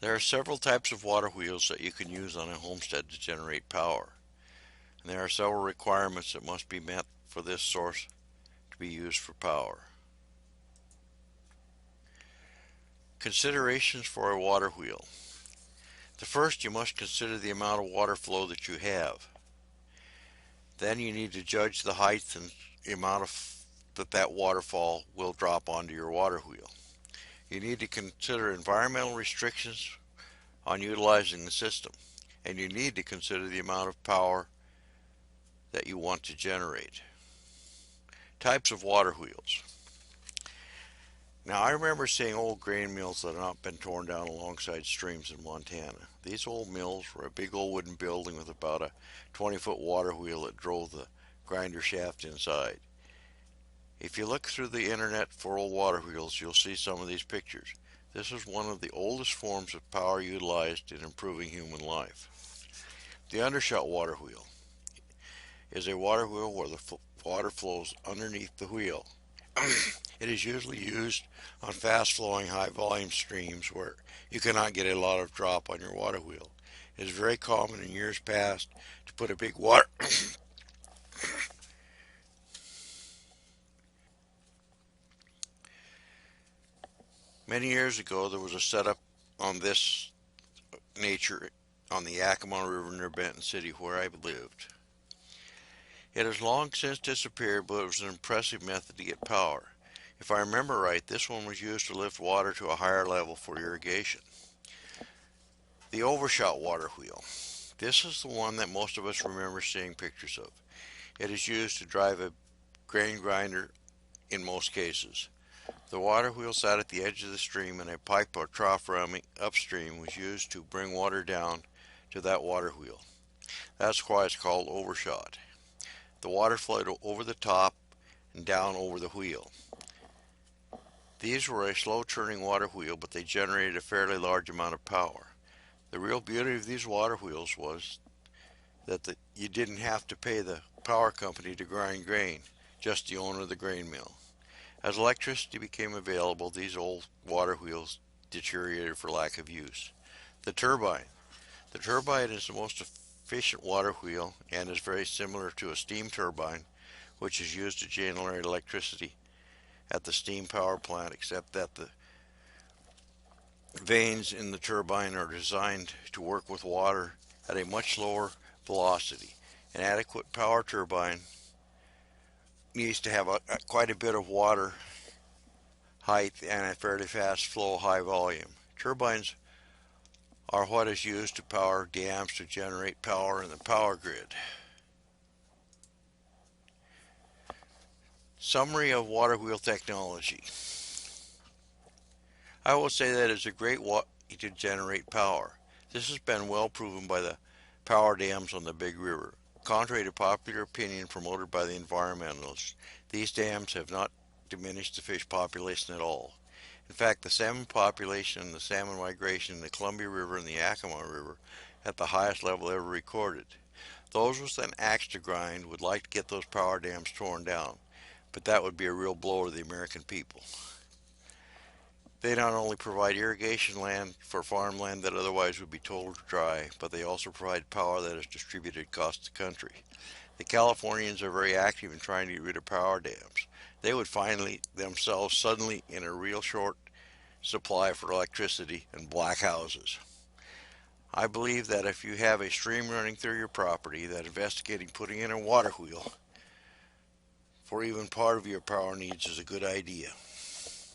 There are several types of water wheels that you can use on a homestead to generate power, and there are several requirements that must be met for this source to be used for power. Considerations for a water wheel. The first, you must consider the amount of water flow that you have. Then you need to judge the height and the amount of that waterfall will drop onto your water wheel. You need to consider environmental restrictions on utilizing the system, and you need to consider the amount of power that you want to generate. Types of water wheels. Now, I remember seeing old grain mills that had not been torn down alongside streams in Montana. These old mills were a big old wooden building with about a 20-foot water wheel that drove the grinder shaft inside. If you look through the internet for old water wheels, you'll see some of these pictures. This is one of the oldest forms of power utilized in improving human life. The undershot water wheel is a water wheel where the water flows underneath the wheel. It is usually used on fast-flowing, high-volume streams where you cannot get a lot of drop on your water wheel. It is very common in years past to put a big water Many years ago, there was a setup on this nature on the Yakima River near Benton City, where I lived. It has long since disappeared, but it was an impressive method to get power. If I remember right, this one was used to lift water to a higher level for irrigation. The overshot water wheel. This is the one that most of us remember seeing pictures of. It is used to drive a grain grinder in most cases. The water wheel sat at the edge of the stream, and a pipe or trough running upstream was used to bring water down to that water wheel. That's why it's called overshot. The water flowed over the top and down over the wheel. These were a slow turning water wheel, but they generated a fairly large amount of power. The real beauty of these water wheels was that you didn't have to pay the power company to grind grain, just the owner of the grain mill. As electricity became available, these old water wheels deteriorated for lack of use. The turbine. The turbine is the most efficient water wheel and is very similar to a steam turbine, which is used to generate electricity at the steam power plant, except that the vanes in the turbine are designed to work with water at a much lower velocity. An adequate power turbine needs to have quite a bit of water height and a fairly fast flow, high volume. Turbines are what is used to power dams to generate power in the power grid. Summary of water wheel technology. I will say that it's a great way to generate power. This has been well proven by the power dams on the Big River. Contrary to popular opinion promoted by the environmentalists, these dams have not diminished the fish population at all. In fact, the salmon population and the salmon migration in the Columbia River and the Yakima River at the highest level ever recorded. Those with an axe to grind would like to get those power dams torn down, but that would be a real blow to the American people. They not only provide irrigation land for farmland that otherwise would be totally dry, but they also provide power that is distributed across the country. The Californians are very active in trying to get rid of power dams. They would find themselves suddenly in a real short supply for electricity and black houses. I believe that if you have a stream running through your property, that investigating putting in a water wheel for even part of your power needs is a good idea.